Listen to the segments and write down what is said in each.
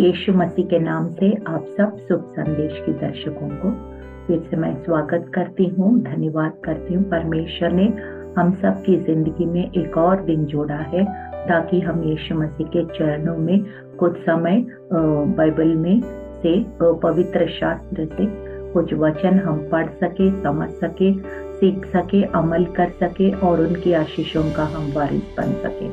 यीशु मसीह के नाम से आप सब शुभ संदेश की दर्शकों को फिर से मैं स्वागत करती हूँ, धन्यवाद करती हूँ। परमेश्वर ने हम सब की जिंदगी में एक और दिन जोड़ा है ताकि हम यीशु मसीह के चरणों में कुछ समय बाइबल में से पवित्र शास्त्र से कुछ वचन हम पढ़ सके, समझ सके, सीख सके, अमल कर सके और उनकी आशीषों का हम वारिस बन सके।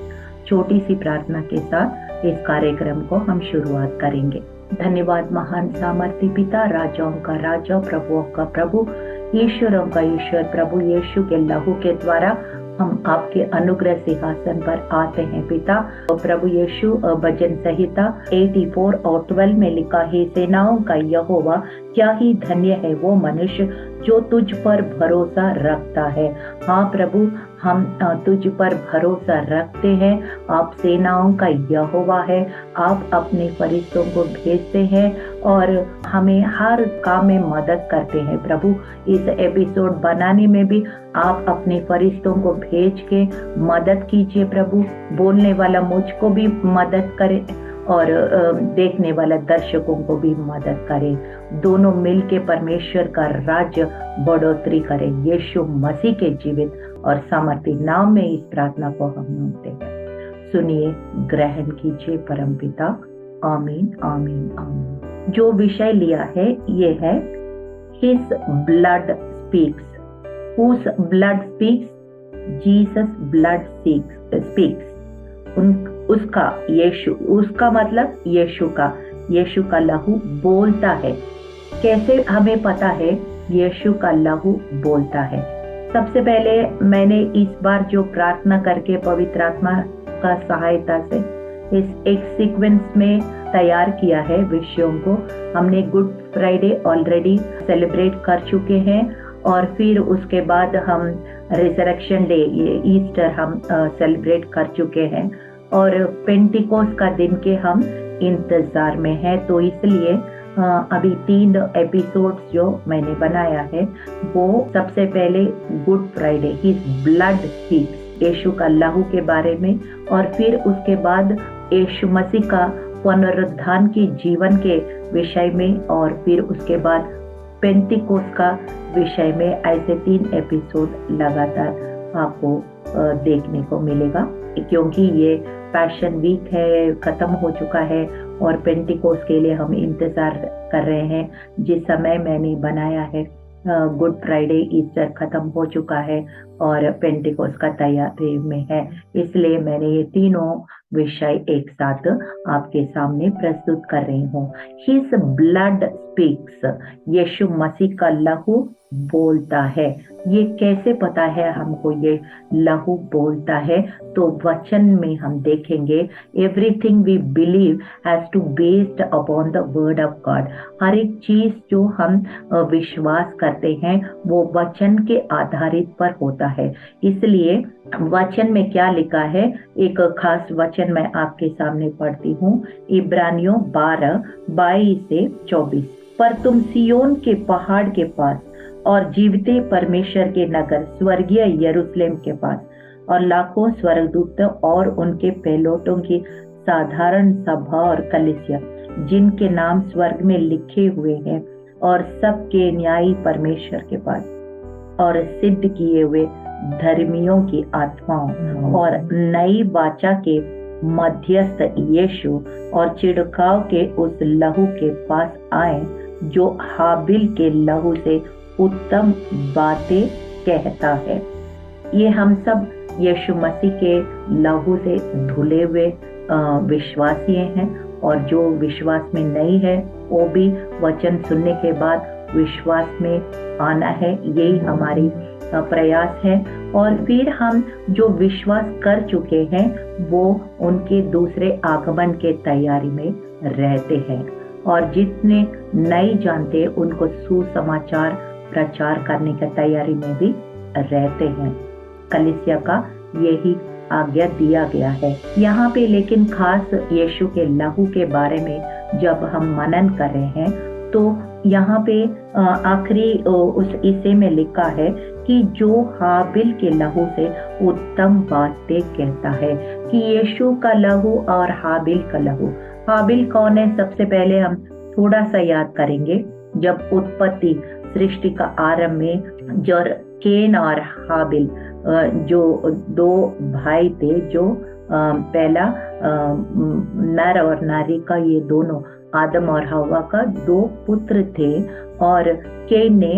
छोटी सी प्रार्थना के साथ इस कार्यक्रम को हम शुरुआत करेंगे। धन्यवाद महान सामर्थी पिता, राजाओं का राजा, प्रभुओं का प्रभु, ईश्वरों का ईश्वर, प्रभु यीशु के लहू के द्वारा हम आपके अनुग्रह सिंहासन पर आते हैं पिता। प्रभु यीशु भजन संहिता 84 और 12 में लिखा है, सेनाओं का यहोवा क्या ही धन्य है वो मनुष्य जो तुझ पर भरोसा रखता है। हाँ प्रभु, हम तुझ पर भरोसा रखते हैं। आप सेनाओं का यहोवा है, आप अपने फरिश्तों को भेजते हैं और हमें हर काम में मदद करते हैं। प्रभु, इस एपिसोड बनाने में भी आप अपने फरिश्तों को भेज के मदद कीजिए। प्रभु, बोलने वाला मुझको भी मदद करे और देखने वाला दर्शकों को भी मदद करे। दोनों मिलके परमेश्वर का राज्य बढ़ोतरी करे। यीशु मसीह के जीवित और सामर्थी नाम में इस प्रार्थना को हम मांगते हैं। सुनिए, ग्रहण कीजिए परम पिता। आमीन, आमीन, आमीन। जो विषय लिया है ये है His blood speaks. Whose blood speaks? Jesus blood speaks. उसका यीशु, उसका मतलब यीशु का लहू बोलता है। कैसे हमें पता है यीशु का लहू बोलता है? सबसे पहले मैंने इस बार जो प्रार्थना करके पवित्र आत्मा का सहायता से इस एक सीक्वेंस में तैयार किया है विषयों को। हमने गुड फ्राइडे ऑलरेडी सेलिब्रेट कर चुके हैं और फिर उसके बाद हम रिजरेक्शन डे, ये ईस्टर हम सेलिब्रेट कर चुके हैं और पेंटिकोस्ट का दिन के हम इंतजार में हैं। तो इसलिए अभी 3 एपिसोड्स जो मैंने बनाया है वो सबसे पहले Good Friday, his blood speaks, Yeshu का लहू के बारे में, और फिर उसके बाद यीशु मसीह का पुनरुत्थान की जीवन के विषय में, और फिर उसके बाद पेंटिकोस्ट का विषय में। ऐसे 3 एपिसोड लगातार आपको देखने को मिलेगा क्योंकि ये पैशन वीक है, खत्म हो चुका है और पेंटिकोस्ट के लिए हम इंतजार कर रहे हैं। जिस समय मैंने बनाया है गुड फ्राइडे, ईस्टर खत्म हो चुका है और पेंटिकोस्ट का तैयारी में है, इसलिए मैंने ये तीनों विषय एक साथ आपके सामने प्रस्तुत कर रही हूँ। हिज ब्लड स्पीक्स, यीशु मसीह का लहू बोलता है। ये कैसे पता है हमको ये लहू बोलता है? तो वचन में हम देखेंगे, everything we believe has to based upon the word of God. हर एक चीज जो हम विश्वास करते हैं वो वचन के आधारित पर होता है। इसलिए वचन में क्या लिखा है, एक खास वचन मैं आपके सामने पढ़ती हूँ। इब्रानियों 12:22-24। पर तुम सियोन के पहाड़ के पास और जीवते परमेश्वर के नगर स्वर्गीय यरूशलेम के पास और लाखों स्वर्गदूतों और उनके पहलोटों की साधारण सभा और कलीसिया जिनके नाम स्वर्ग में लिखे हुए हैं और सबके न्यायी परमेश्वर के पास और सिद्ध किए हुए धर्मियों की आत्माओं और नई वाचा के मध्यस्थ यीशु और छिड़काव के उस लहू के पास आए जो हाबिल के लहू से उत्तम बातें कहता है। ये हम सब यीशु मसीह के लहू से धुले हुए विश्वासी हैं और जो विश्वास में नहीं है वो भी वचन सुनने के बाद विश्वास में आना है। यही हमारी प्रयास है। और फिर हम जो विश्वास कर चुके हैं वो उनके दूसरे आगमन के तैयारी में रहते हैं और जितने नहीं जानते उनको सुसमाचार प्रचार करने की तैयारी में भी रहते हैं। कलीसिया का यही आज्ञा दिया गया है यहाँ पे। लेकिन खास यीशु के लहू के बारे में जब हम मनन कर रहे हैं तो यहाँ पे आखिरी उस हिस्से में लिखा है कि जो हाबिल के लहू से उत्तम बातें कहता है, कि यीशु का लहू और हाबिल का लहू हाबिल कौन है? सबसे पहले हम थोड़ा सा याद करेंगे। जब उत्पत्ति सृष्टि का आरंभ में जो केन और हाबिल जो दो भाई थे, जो पहला नर और नारी का, ये दोनों आदम और हवा का दो पुत्र थे, और केन ने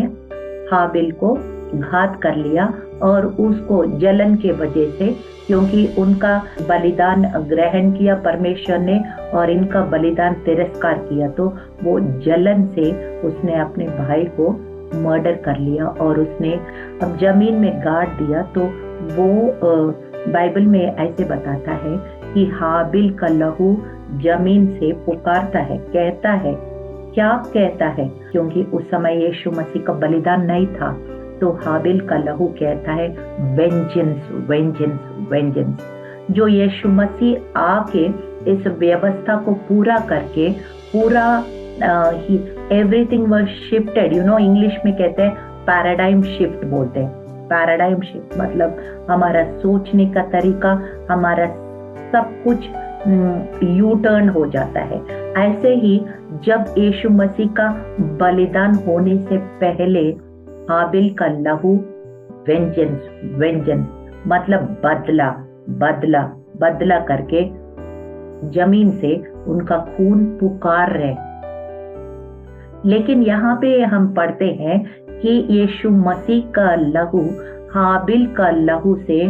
हाबिल को घात कर लिया और उसको जलन के वजह से, क्योंकि उनका बलिदान ग्रहण किया परमेश्वर ने और इनका बलिदान तिरस्कार किया, तो वो जलन से उसने अपने भाई को मर्डर कर लिया और उसने अब जमीन में गाड़ दिया। तो वो बाइबल में ऐसे बताता है कि हाबिल का लहू जमीन से पुकारता है, कहता है, क्या कहता है? क्योंकि उस समय यीशु मसीह का बलिदान नहीं था, तो हाबिल का लहू कहता है वेंजेंस वेंजेंस वेंजेंस। जो यीशु मसीह आके इस व्यवस्था को पूरा करके पूरा एवरीथिंग वाज शिफ्टेड, इंग्लिश में कहते हैं पैराडाइम शिफ्ट बोलते हैं। पैराडाइम शिफ्ट मतलब हमारा सोचने का तरीका, हमारा सब कुछ यू टर्न हो जाता है। ऐसे ही जब यीशु मसीह का बलिदान होने से पहले हाबिल का लहू वेंजेंस वेंजेंस मतलब बदला बदला बदला करके जमीन से उनका खून पुकार रहे। लेकिन यहाँ पे हम पढ़ते हैं कि यीशु मसीह का लहू हाबिल का लहू से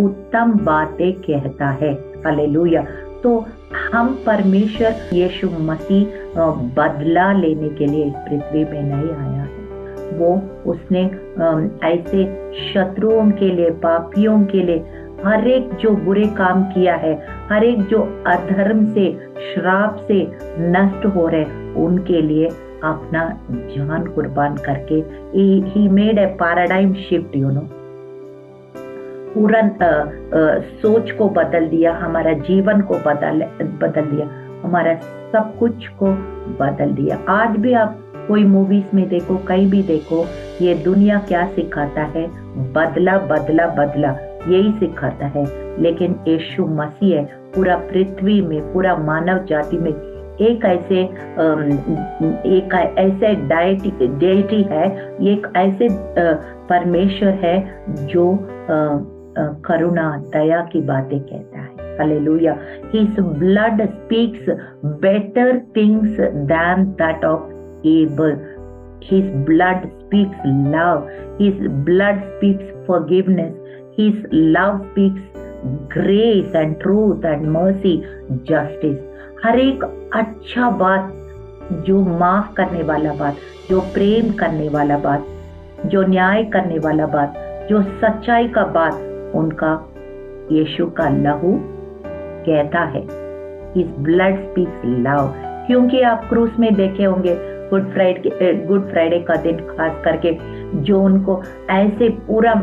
उत्तम बातें कहता है। हालेलुया। तो हम परमेश्वर यीशु मसीह बदला लेने के लिए इस पृथ्वी में नहीं आया है। वो उसने ऐसे शत्रुओं के लिए, पापियों के लिए, हर एक जो बुरे काम किया है, हर एक जो अधर्म से, श्राप से नष्ट हो रहे, उनके लिए अपना जान कुर्बान करके he made a paradigm shift, पूरा सोच को बदल दिया, हमारा जीवन को बदल दिया, हमारा सब कुछ को बदल दिया। आज भी आप कोई मूवीज में देखो, कहीं भी देखो, ये दुनिया क्या सिखाता है? बदला बदला बदला, यही सिखाता है। लेकिन यीशु मसीह है, पूरा पृथ्वी में, पूरा मानव जाति में एक ऐसे डेटी है, एक ऐसे परमेश्वर है जो करुणा, दया की बातें कहता है। Hallelujah. His blood speaks better things than that of Abel. His blood speaks love. His blood speaks forgiveness. His love speaks grace and truth and mercy, justice. हर एक अच्छा बात, जो माफ करने वाला बात, जो प्रेम करने वाला बात, जो न्याय करने वाला बात, जो सच्चाई का बात, उनका यीशु का लहू कहता है। His blood speaks love. क्योंकि आप क्रूस में देखे होंगे गुड फ्राइडे का दिन खास करके, जो उनको ऐसे पूरा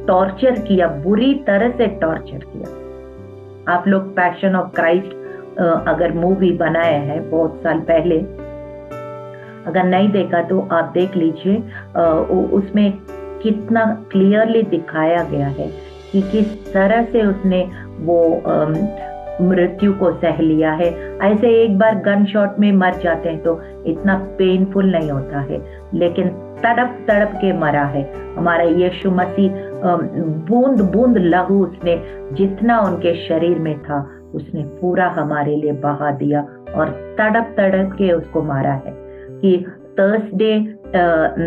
टॉर्चर किया, बुरी तरह से टॉर्चर किया। आप लोग पैशन ऑफ क्राइस्ट अगर मूवी बनाया है बहुत साल पहले, अगर नहीं देखा तो आप देख लीजिए। उसमें कितना क्लियरली दिखाया गया है कि किस तरह से उसने वो मृत्यु को सह लिया है। ऐसे एक बार गन शॉट में मर जाते हैं तो इतना पेनफुल नहीं होता है, लेकिन तड़प तड़प के मरा है। हमारा यीशु मसीह बूंद बूंद लहू उसने जितना उनके शरीर में था उसने पूरा हमारे लिए बहा दिया और तड़प तड़प के उसको मारा है। कि थर्सडे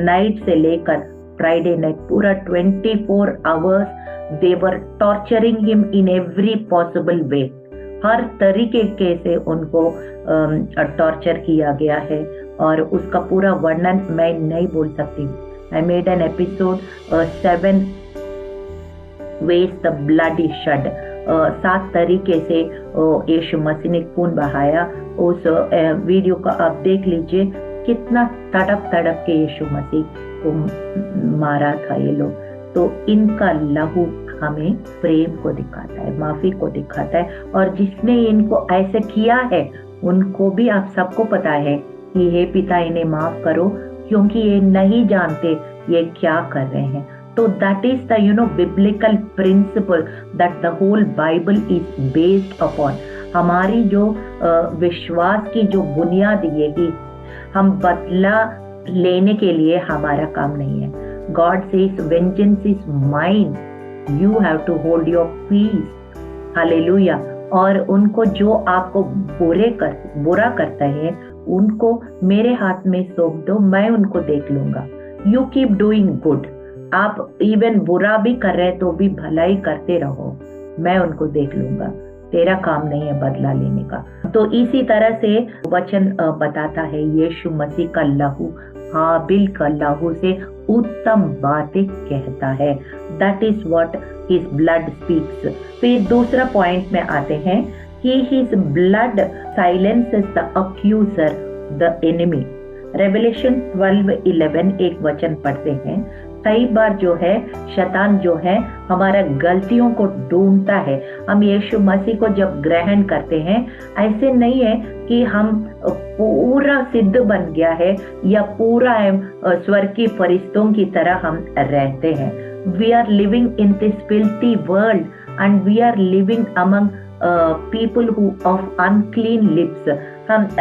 नाइट से लेकर फ्राइडे नाइट पूरा 24 hours they were torturing him in every possible way. हर तरीके के से उनको टॉर्चर किया गया है और उसका पूरा वर्णन मैं नहीं बोल सकती। I made an episode 7 ways the blood is shed, 7 तरीके से यीशु मसीह ने खून बहाया। उस वीडियो का आप देख लीजिए, कितना तड़प तड़प के यीशु मसीह को मारा था ये लोग। तो इनका लहू हमें प्रेम को दिखाता है, माफी को दिखाता है, और जिसने इनको ऐसे किया है उनको भी आप सबको पता है कि हे पिता इन्हें माफ करो, क्योंकि ये नहीं जानते ये क्या कर रहे हैं। तो that is the biblical principle that the whole Bible is based upon. हमारी जो विश्वास की जो बुनियाद ये ही, हम बदला लेने के लिए हमारा काम नहीं है। God says vengeance is mine, you have to hold your peace. Hallelujah. और उनको जो आपको बुरा करता है उनको मेरे हाथ में सौंप दो, मैं उनको देख लूंगा। यू कीप डूइंग गुड, आप इवन बुरा भी कर रहे तो भी भलाई करते रहो, मैं उनको देख लूंगा, तेरा काम नहीं है बदला लेने का। तो इसी तरह से वचन बताता है यीशु मसीह का लहू हाबिल का लहू से उत्तम बातें कहता है। That is what his blood speaks. फिर दूसरा पॉइंट में आते हैं कि his blood silences the accuser the enemy. Revelation 12:11 एक वचन पढ़ते हैं, कई बार जो है शैतान जो है हमारा गलतियों को ढूंढता है। हम यीशु मसीह को जब ग्रहण करते हैं, ऐसे नहीं है कि हम पूरा सिद्ध बन गया है या पूरा स्वर्ग की फरिश्तों की तरह हम रहते हैं। We are living in this filthy world and we are living among people who of unclean lips.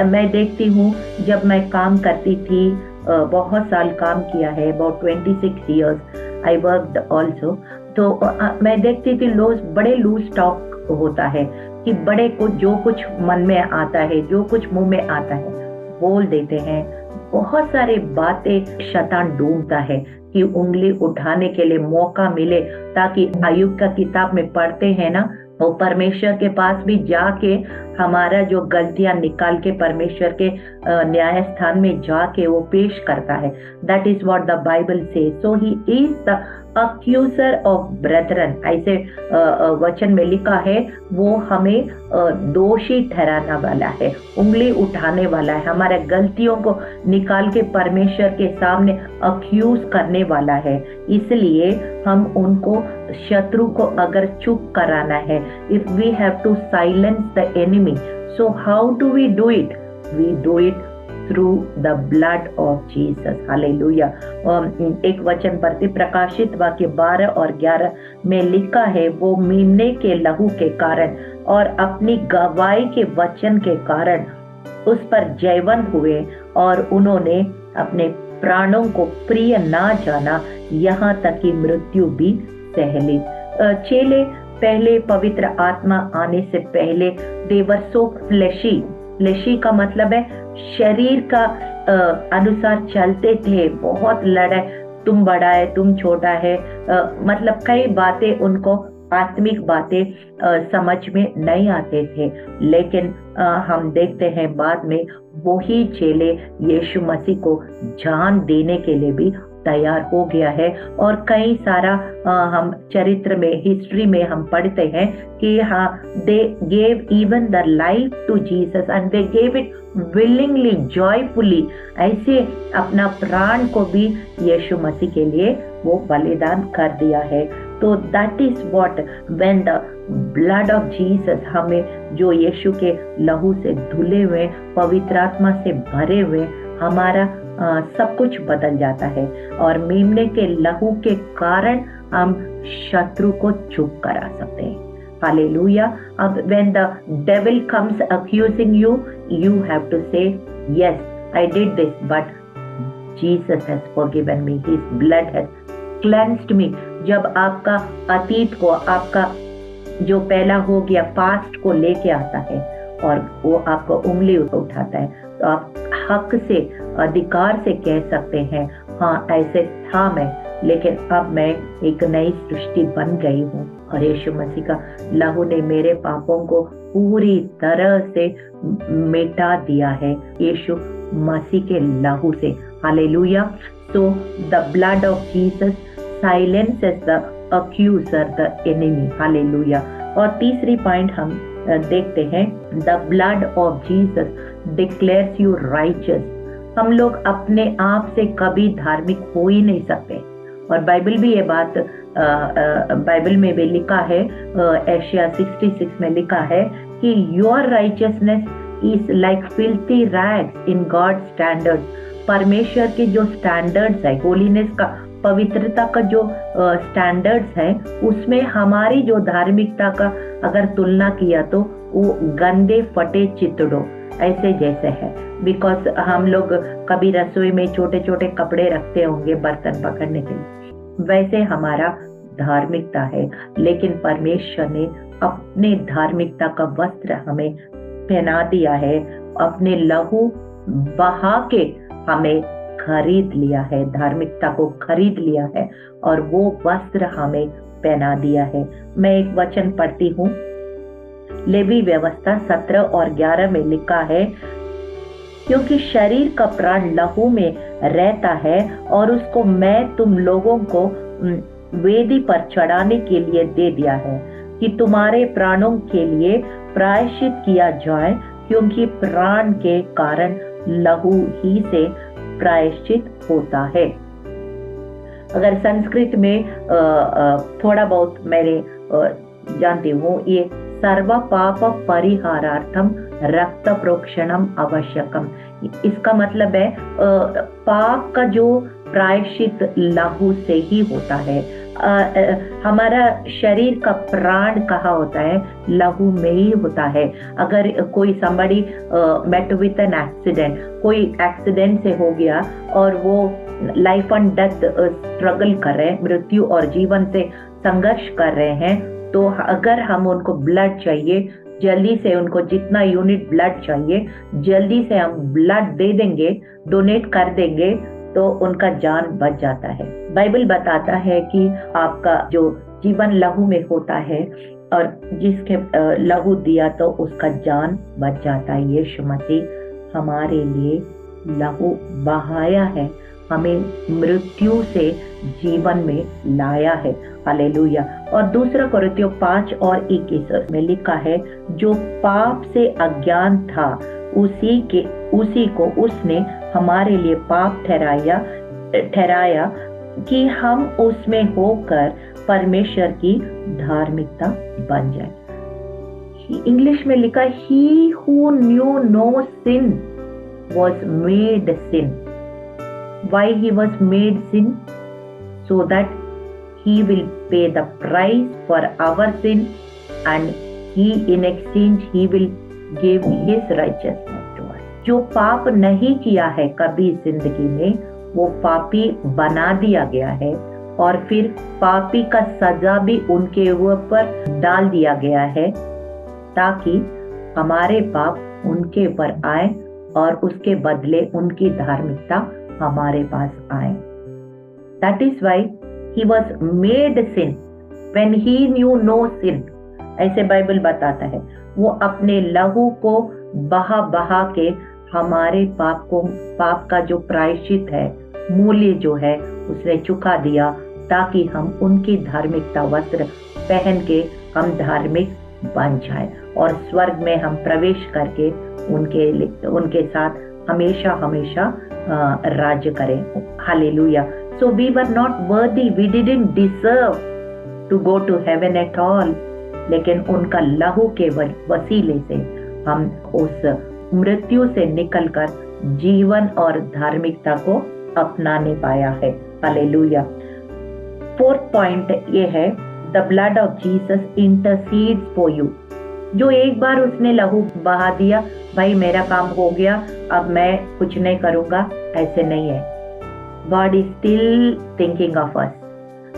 मैं देखती हूँ, जब मैं काम करती थी, बहुत साल काम किया है, about 26 years I worked also. तो मैं देखती थी लोग बड़े लूज टॉक होता है कि बड़े को जो कुछ मन में आता है, जो कुछ मुंह में आता है बोल देते हैं। बहुत सारी बातें शैतान ढूंढता है कि उंगली उठाने के लिए मौका मिले, ताकि आयुब का किताब में पढ़ते हैं ना, वो परमेश्वर के पास भी जाके हमारा जो गलतियां निकाल के परमेश्वर के न्याय स्थान में जाके वो पेश करता है। That is what the Bible says. So he is the accuser of brethren. ऐसे वचन में लिखा है, वो हमें दोषी ठहराने वाला है, उंगली उठाने वाला है, हमारे गलतियों को निकाल के परमेश्वर के सामने अक्यूज करने वाला है। इसलिए हम उनको, शत्रु को अगर चुप कराना है, if we have to silence the enemy, so how do we do it? We do it through the blood of Jesus. Hallelujah. एक वचन पढ़ते, प्रकाशित वाक्य 12 और 11 में लिखा है, वो मेमने के लहू के कारण और अपनी गवाही के वचन के कारण उस पर जयवंत हुए और उन्होंने अपने प्राणों को प्रिय ना जाना, यहाँ तक कि मृत्यु भी सह ली। चेले पहले पवित्र आत्मा आने से पहले they were so fleshy। Fleshy का मतलब है शरीर का अनुसार चलते थे, बहुत लड़ाई, तुम बड़ा है तुम छोटा है, मतलब कई बातें उनको, आत्मिक बातें समझ में नहीं आते थे। लेकिन हम देखते हैं बाद में वही चेले यीशु मसीह को जान देने के लिए भी तैयार हो गया है। और कई सारा हम चरित्र में, हिस्ट्री में हम पढ़ते हैं कि हाँ, they gave even the life to Jesus and they gave it willingly, joyfully. ऐसे अपना प्राण को भी यीशु मसीह के लिए वो बलिदान कर दिया है। तो that is what when the blood of Jesus, हमें जो यीशु के लहू से धुले हुए, पवित्र आत्मा से भरे हुए, हमारा सब कुछ बदल जाता है। और मेमने के लहू के कारण हम शत्रु को चुप करा सकते हैं। हालेलुया। अब when the devil comes accusing you, you have to say, yes, I did this, but Jesus has forgiven me. His blood has cleansed me. जब आपका अतीत को, आपका जो पहला हो गया पास्ट को लेके आता है और वो आपको उंगली उठाता है, तो आप हक से, अधिकार से कह सकते हैं, हाँ ऐसे था मैं, लेकिन अब मैं एक नई सृष्टि बन गई हूँ और यीशु मसीह का लहू ने मेरे पापों को पूरी तरह से मिटा दिया है, यीशु मसीह के लहू से। Hallelujah. So the blood of Jesus silences the accuser, the enemy. Hallelujah. और तीसरी पॉइंट हम देखते हैं, the blood of Jesus declares you righteous. हम लोग अपने आप से कभी धार्मिक हो ही नहीं सकते, और बाइबल भी ये बात, बाइबल में भी लिखा है, एशिया 66 में लिखा है कि your righteousness is like filthy rags in God standards. परमेश्वर के जो स्टैंडर्ड्स है, होलीनेस का पवित्रता का जो स्टैंडर्ड्स है उसमें हमारी जो धार्मिकता का अगर तुलना किया तो वो गंदे फटे चितड़ों ऐसे जैसे है। बिकॉज हम लोग कभी रसोई में छोटे छोटे कपड़े रखते होंगे बर्तन पकड़ने के लिए, वैसे हमारा धार्मिकता है। लेकिन परमेश्वर ने अपने धार्मिकता का वस्त्र हमें पहना दिया है, अपने लहू बहा के हमें खरीद लिया है, धार्मिकता को खरीद लिया है और वो वस्त्र हमें पहना दिया है। मैं एक वचन पढ़ती हूँ, लेवी व्यवस्था 17 और 11 में लिखा है, क्योंकि शरीर का प्राण लहू में रहता है और उसको मैं तुम लोगों को वेदी पर चढ़ाने के लिए दे दिया है कि तुम्हारे प्राणों के लिए प्रायश्चित किया जाए, क्योंकि प्राण के कारण लहू ही से प्रायश्चित होता है। अगर संस्कृत में थोड़ा बहुत मैंने जानती हूँ, ये सर्व पाप परिहारार्थम रक्त प्रोक्षणम आवश्यकम, इसका मतलब है पाप का जो प्रायश्चित लहू से ही होता है। हमारा शरीर का प्राण कहाँ होता है? लहू में ही होता है। अगर कोई somebody met with an accident, कोई एक्सीडेंट से हो गया और वो लाइफ एंड डेथ स्ट्रगल कर रहे हैं, मृत्यु और जीवन से संघर्ष कर रहे हैं, तो अगर हम उनको ब्लड चाहिए, जल्दी से उनको जितना यूनिट ब्लड चाहिए जल्दी से हम ब्लड दे देंगे, डोनेट कर देंगे, तो उनका जान बच जाता है। बाइबल बताता है कि आपका जो जीवन लहू में होता है और जिसके लहू दिया तो उसका जान बच जाता है। यीशु मसीह हमारे लिए लहू बहाया है, हमें मृत्यु से जीवन में लाया है। हालेलुया। और दूसरा कोरिन्थियों 5 और 21 में लिखा है, जो पाप से अज्ञान था उसी को उसने हमारे लिए पाप ठहराया कि हम उसमें होकर परमेश्वर की धार्मिकता बन जाए। इंग्लिश में लिखा, he who knew no sin was made sin. Why he was made sin? So that he will pay the price for our sin, and he in exchange he will give his righteousness to us. जो पाप नहीं किया है कभी जिंदगी में, वो पापी बना दिया गया है और फिर पापी का सजा भी उनके ऊपर डाल दिया गया है, ताकि हमारे पाप उनके ऊपर आए और उसके बदले उनकी धार्मिकता हमारे पास आए। That is why he was made sin when he knew no sin. ऐसे बाइबल बताता है, वो अपने लहू को बहा के हमारे पाप का जो प्रायश्चित है, मूल्य जो है उसने चुका दिया, ताकि हम उनकी धार्मिकता वस्त्र पहन के हम धार्मिक बन जाए और स्वर्ग में हम प्रवेश करके उनके साथ हमेशा हमेशा राज्य करें। Hallelujah. So we were not worthy, we didn't deserve to go to heaven at all. लेकिन उनका लहू के वसीले से हम उस मृत्यु से निकलकर जीवन और धार्मिकता को अपनाने पाया है। हालेलुया। 4th पॉइंट ये है, the blood of Jesus intercedes for you. जो एक बार उसने लहू बहा दिया, भाई मेरा काम हो गया, अब मैं कुछ नहीं करूंगा, ऐसे नहीं है। God is still thinking of us.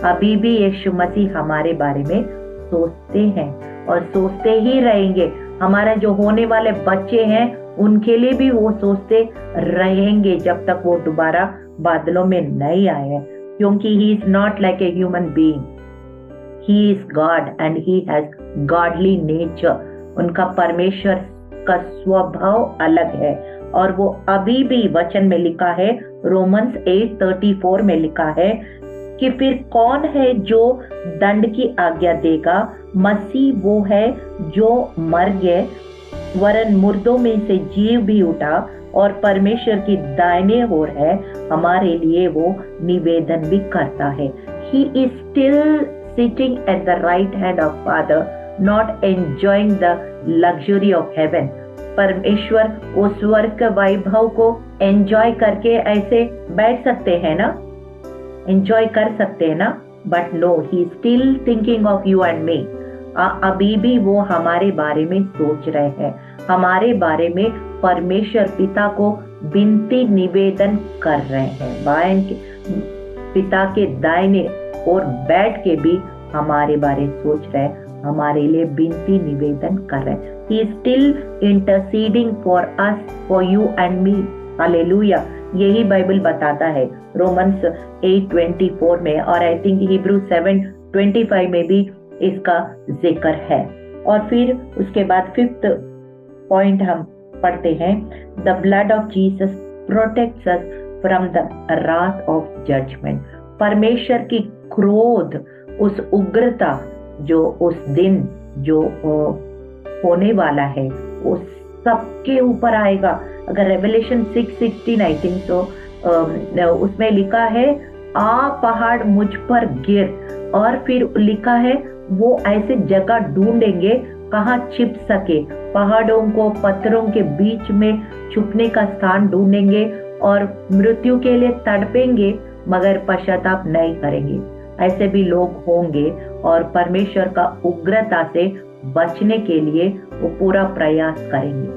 अभी भी यीशु मसीह हमारे बारे में सोचते हैं और सोचते ही रहेंगे। हमारे जो होने वाले बच्चे हैं उनके लिए भी वो सोचते रहेंगे जब तक वो दोबारा बादलों में नहीं आए हैं, क्योंकि he is not like a human being. He is God and he has godly nature. उनका परमेश्वर का स्वभाव अलग है और वो अभी भी वचन में लिखा है, रोमन्स 8:34 में लिखा है कि फिर कौन है जो दंड की आज्ञा देगा? मसीह वो है जो मर गए वरन मुर्दों में से जीव भी उठा और परमेश्वर की दाहिने ओर है, हमारे लिए वो निवेदन भी करता है। He is still sitting at the right hand of Father, not enjoying the luxury of heaven. परमेश्वर वो स्वर्ग के वैभव को एंजॉय करके ऐसे बैठ सकते हैं ना? एंजॉय कर सकते हैं ना, but no, he still thinking of you and me. अभी भी वो हमारे बारे में सोच रहे हैं, हमारे बारे में परमेश्वर पिता को विनती निवेदन कर रहे हैं। बायन के पिता के दाहिने और बैठ के भी हमारे बारे सोच रहे हैं, हमारे लिए विनती निवेदन कर रहे हैं। He is still interceding for us, for you and me. Hallelujah. यही बाइबल बताता है रोमन्स 8:24 में, और आई थिंक हिब्रू 7:25 में भी इसका जिक्र है। और फिर उसके बाद 5th पॉइंट हम पढ़ते हैं, the blood of Jesus protects us from the Wrath of judgement. परमेश्वर की क्रोध, उस उग्रता जो उस दिन जो होने वाला है, वो सबके ऊपर आएगा। अगर रेवलेशन 6:16 आई थिंक तो उसमें लिखा है, आ पहाड़ मुझ पर गिर, और फिर लिखा है वो ऐसे जगह ढूंढेंगे कहाँ छिप सके, पहाड़ों को पत्थरों के बीच में छुपने का स्थान ढूंढेंगे और मृत्यु के लिए तड़पेंगे मगर पश्चाताप नहीं करेंगे। ऐसे भी लोग होंगे और परमेश्वर का उग्रता से बचने के लिए वो पूरा प्रयास करेंगे।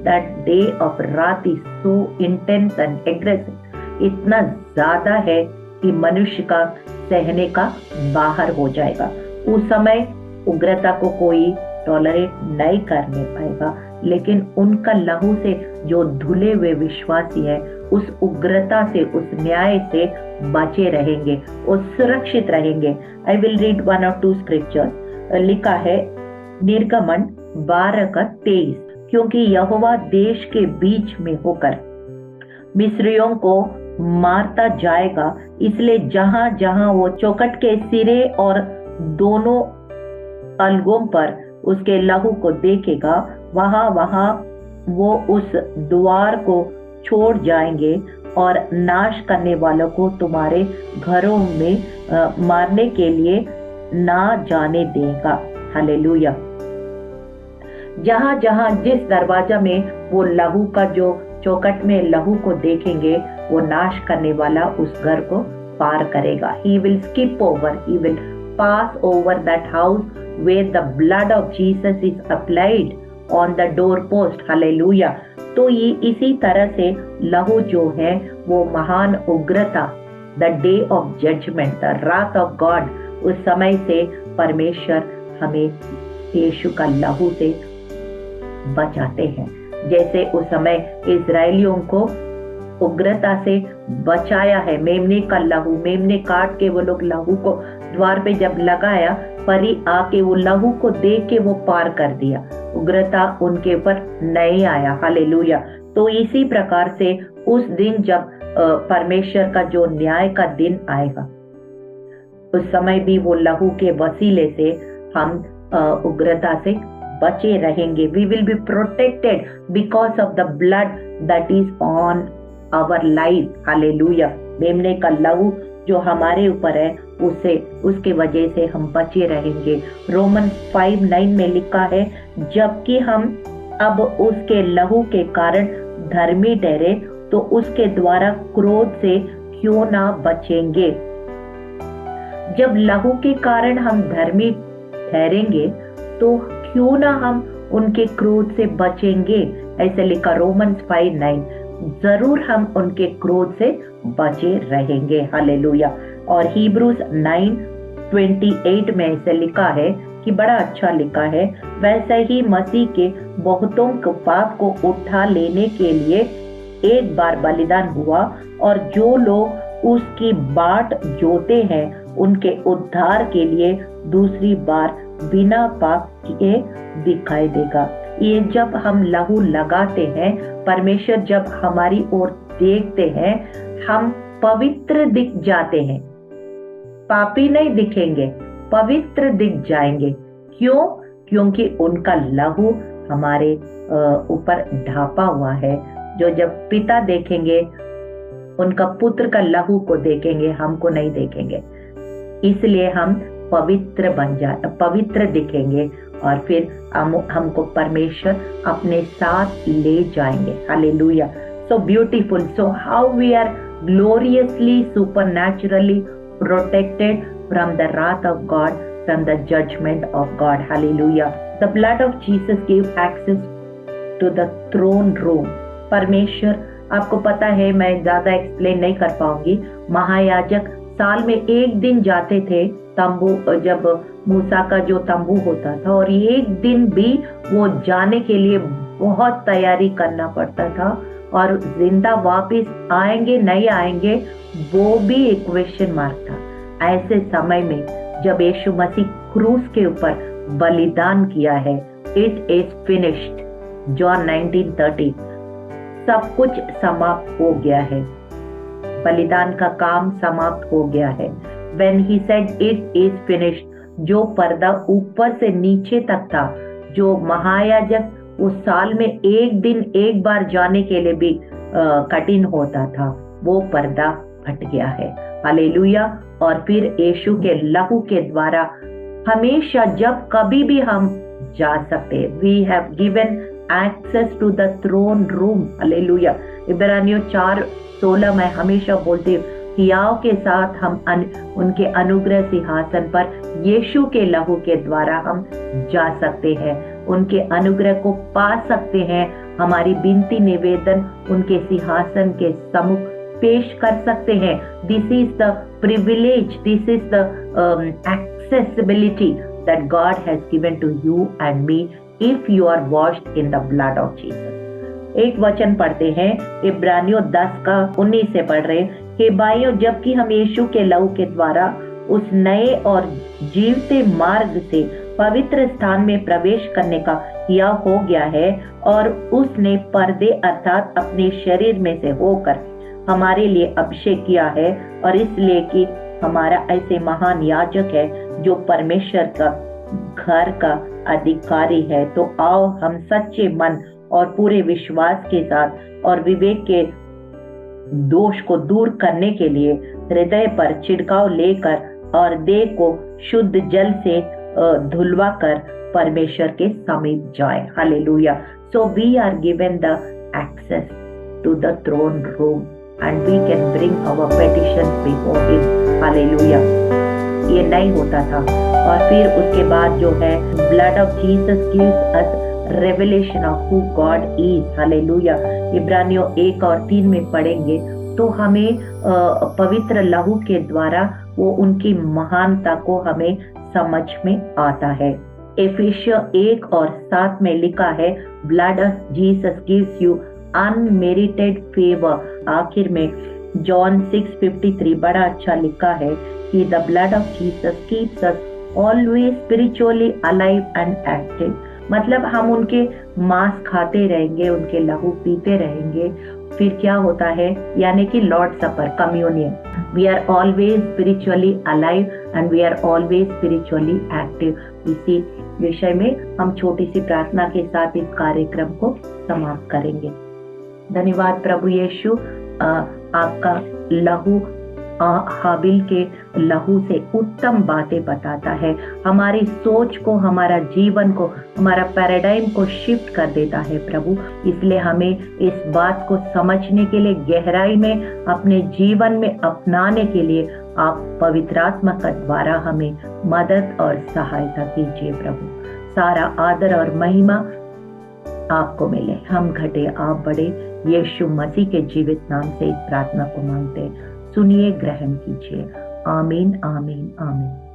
That day of wrath is so intense and aggressive, इतना ज्यादा है कि मनुष्य का सहने का बाहर हो जाएगा। उस समय उग्रता को कोई टॉलरेट नहीं करने पाएगा, लेकिन उनका लहू से जो धुले हुए विश्वासी है, उस उग्रता से, उस न्याय से बचे रहेंगे और सुरक्षित रहेंगे। I will read 1 or 2 scriptures. लिखा है निर्गमन 12:23, क्योंकि यहोवा देश के बीच में होकर मिस्रियों को मारता जाएगा, इसलिए जहां जहां वो चौखट के सिरे और दोनों अलगों पर उसके लहू को देखेगा, वहां वहां वो उस द्वार को छोड़ जाएंगे और नाश करने वालों को तुम्हारे घरों में मारने के लिए ना जाने देगा। हालेलुया। जहां जहां जिस दरवाजा में वो लहू का, जो चौखट में लहू को देखेंगे, वो नाश करने वाला उस घर को पार करेगा। He will skip over, he will pass over that house where the blood of Jesus is applied on the doorpost. Hallelujah. तो ये इसी तरह से लहू जो है वो महान उग्रता, the day of judgment, the wrath of God, उस समय से परमेश्वर हमें यीशु का लहू से बचाते हैं। जैसे उस समय इजरायलियों को उग्रता से बचाया है, मेमने का लहू, मेमने काट के वो लोग लहू को द्वार पे जब लगाया, परी आके वो लहू को देख के वो पार कर दिया, उग्रता उनके ऊपर नहीं आया। हालेलुया। तो इसी प्रकार से उस दिन जब परमेश्वर का जो न्याय का दिन आएगा, उस समय भी वो लहू के वसीले से हम उग्रता से बचे रहेंगे। We will be protected because of the blood that is on our life. Hallelujah. मेमने का लहू जो हमारे ऊपर है, उससे, उसके वजह से हम बचे रहेंगे। रोमन 5:9 में लिखा है, जबकि हम अब उसके लहू के कारण धर्मी ठहरे तो उसके द्वारा क्रोध से क्यों ना बचेंगे। जब लहू के कारण हम धर्मी ठहरेंगे तो क्यों ना हम उनके क्रोध से बचेंगे। ऐसे लिखा रोमन्स 5:9, जरूर हम उनके क्रोध से बचे रहेंगे। हालेलुया। और हिब्रूज 9:28 में ऐसे लिखा है कि बड़ा अच्छा लिखा है, वैसे ही मसीह के बहुतों के पाप को उठा लेने के लिए एक बार बलिदान हुआ, और जो लोग उसकी बाट जोते हैं उनके उद्धार के लिए दूसरी बार बिना पाप किए दिखाई देगा। ये जब हम लहू लगाते हैं, परमेश्वर जब हमारी ओर देखते हैं, हम पवित्र दिख जाते हैं, पापी नहीं दिखेंगे, पवित्र दिख जाएंगे। क्यों? क्योंकि उनका लहू हमारे ऊपर ढापा हुआ है। जो जब पिता देखेंगे, उनका पुत्र का लहू को देखेंगे, हमको नहीं देखेंगे, इसलिए हम पवित्र पवित्र दिखेंगे और फिर हमको परमेश्वर अपने साथ ले जाएंगे। Hallelujah. So beautiful. So how we are gloriously, supernaturally protected from the wrath of God, from the judgment of God. Hallelujah. The blood of Jesus gave access to the throne room. परमेश्वर, आपको पता है, मैं ज्यादा explain नहीं कर पाऊंगी, महायाजक साल में एक दिन जाते थे तंबू, जब मूसा का जो तंबू होता था, और एक दिन भी वो जाने के लिए बहुत तैयारी करना पड़ता था, और जिंदा वापस आएंगे नहीं आएंगे वो भी एक क्वेश्चन मार्क था। ऐसे समय में जब यीशु मसीह क्रूस के ऊपर बलिदान किया है, इट इज फिनिश्ड, जॉन 19:30, सब कुछ समाप्त हो गया है, बलिदान का काम समाप्त हो गया है। When he said it is finished, जो पर्दा ऊपर से नीचे तक था, जो महायाजक उस साल में एक दिन एक बार जाने के लिए भी कठिन होता था, वो पर्दा हट गया है। हालेलुया। और फिर यीशु के लहू के द्वारा हमेशा जब कभी भी हम जा सकते हैं। We have given access to the throne room. Hallelujah. इब्रानियों 4:16 में हमेशा बोलती हूँ, हियाव के साथ हम उनके अनुग्रह सिंहासन पर यीशु के लहू के द्वारा हम जा सकते हैं, उनके अनुग्रह को पा सकते हैं, हमारी विनती निवेदन उनके सिंहासन के सम्मुख पेश कर सकते हैं। This is the privilege, this is the accessibility that God has given to you and me if you are washed in the blood of Jesus. एक वचन पढ़ते हैं, इब्रानियों 10:19 से पढ़ रहे हैं। हे भाइयों, जबकि हम यीशु के लहू के द्वारा उस नए और जीवते मार्ग से पवित्र स्थान में प्रवेश करने का यह हो गया है, और उसने पर्दे अर्थात अपने शरीर में से होकर हमारे लिए अभिषेक किया है, और इसलिए कि हमारा ऐसे महान याजक है जो परमेश्वर का घर का अधिकारी है। तो आओ हम सच्चे मन और पूरे विश्वास के साथ और विवेक के दोष को दूर करने के लिए हृदय पर छिड़काव लेकर और देह को शुद्ध जल से धुलवा कर परमेश्वर के समीप जाए। Hallelujah. So we are given the access to the throne room and we can bring our petitions before him. Hallelujah. ये नहीं होता था। और फिर उसके बाद जो है, blood of Jesus gives us revelation of who God is. Hallelujah. इब्रानियों 1 और 3 में पढ़ेंगे तो हमें पवित्र लहू के द्वारा वो उनकी महानता को हमें समझ में आता है। एफिसियों 1 और 7 में लिखा है, blood of Jesus gives you unmerited favour. आखिर में जॉन 6:53 बड़ा अच्छा लिखा है कि the blood of Jesus keeps us always spiritually alive and active. मतलब हम उनके मांस खाते रहेंगे, उनके लहू पीते रहेंगे, फिर क्या होता है, यानी कि Lord supper, communion. We are always spiritually alive and we are always spiritually active. इसी विषय में हम छोटी सी प्रार्थना के साथ इस कार्यक्रम को समाप्त करेंगे। धन्यवाद प्रभु यीशु, आपका लहू हाबिल के लहू से उत्तम बातें बताता है, हमारी सोच को, हमारा जीवन को, हमारा पैराडाइम को शिफ्ट कर देता है प्रभु। इसलिए हमें इस बात को समझने के लिए, गहराई में अपने जीवन में अपनाने के लिए आप पवित्र आत्मा का द्वारा हमें मदद और सहायता कीजिए प्रभु। सारा आदर और महिमा आपको मिले, हम घटे आप बढ़े, यीशु मसीह के जीवित नाम से इस प्रार्थना को मांगते हैं। सुनिए, ग्रहण कीजिए। आमीन, आमीन, आमीन।